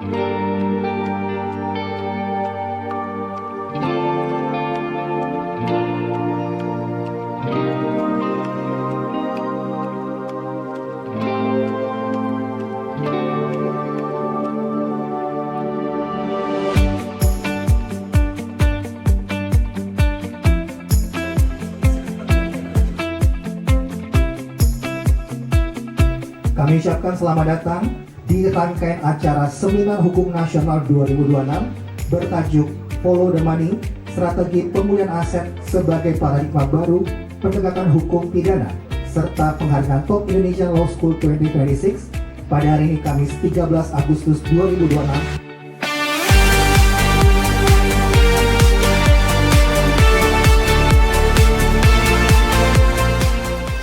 Kami ucapkan selamat datang di rangkaian acara Seminar Hukum Nasional 2026 bertajuk Follow the Money, Strategi Pemulihan Aset sebagai Paradigma Baru Penegakan Hukum Pidana serta Penghargaan Top Indonesian Law School 2026 pada hari ini Kamis 13 Agustus 2026.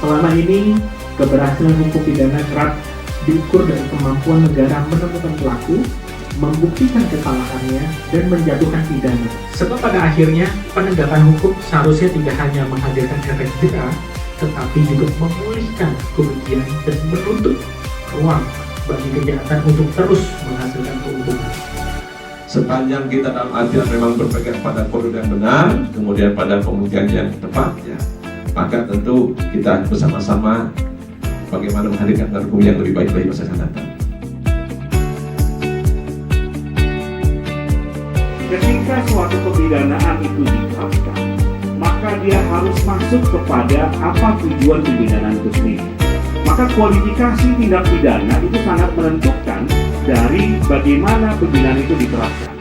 Selama ini, keberhasilan hukum pidana kerap diukur dari kemampuan negara menemukan pelaku, membuktikan kesalahannya, dan menjatuhkan pidana. Sebab pada akhirnya, penegakan hukum seharusnya tidak hanya menghadirkan efek jera, tetapi juga memulihkan kerugian dan menutup ruang bagi kejahatan untuk terus menghasilkan keuntungan. Sepanjang kita dalam artian memang berpegang pada koridor yang benar, kemudian pada pembuktian yang tepat, ya, maka tentu kita bersama-sama bagaimana menghadirkan hukum yang lebih baik bagi masa yang datang. Ketika suatu kepidanaan itu diterapkan, maka dia harus masuk kepada apa tujuan pemidanaan itu sendiri. Maka kualifikasi tindak pidana itu sangat menentukan dari bagaimana pembinaan itu diterapkan.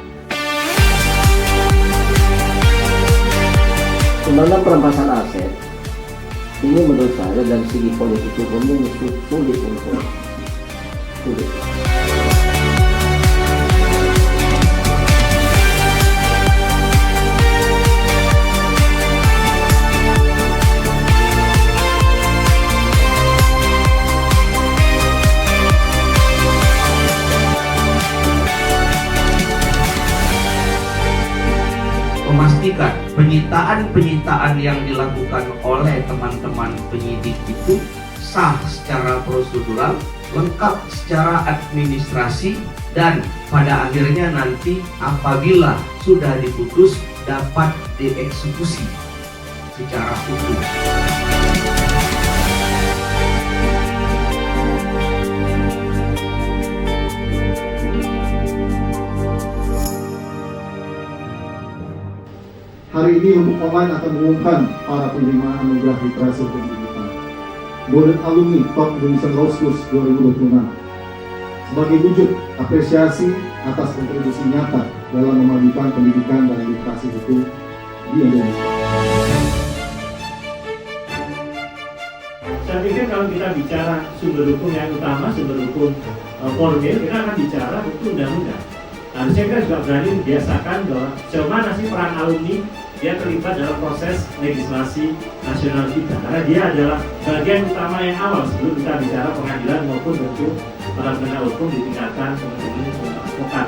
Undang-undang perampasan aset ini menurut saya dari segi politik hukumnya sulit untuk sulit. Memastikan penyitaan yang dilakukan oleh teman-teman penyidik itu sah secara prosedural, lengkap secara administrasi, dan pada akhirnya nanti apabila sudah diputus dapat dieksekusi secara hukum. Hari ini Hukum Online akan mengumumkan para penerima anugerah literasi hukum digital Golden Alumni Top Indonesian Law Schools 2026 sebagai wujud apresiasi atas kontribusi nyata dalam memajukan pendidikan dan literasi hukum di Indonesia. Saya pikir kalau kita bicara sumber hukum yang utama, sumber hukum formil, kita akan bicara hukum undang-undang. Harusnya kita juga berani membiasakan bahwa sejauh mana sih peran alumni dia terlibat dalam proses legislasi nasional kita, karena dia adalah bagian utama yang awal sebelum kita bicara pengadilan maupun bentuk para penegak hukum di tingkatan pengadilan advokat.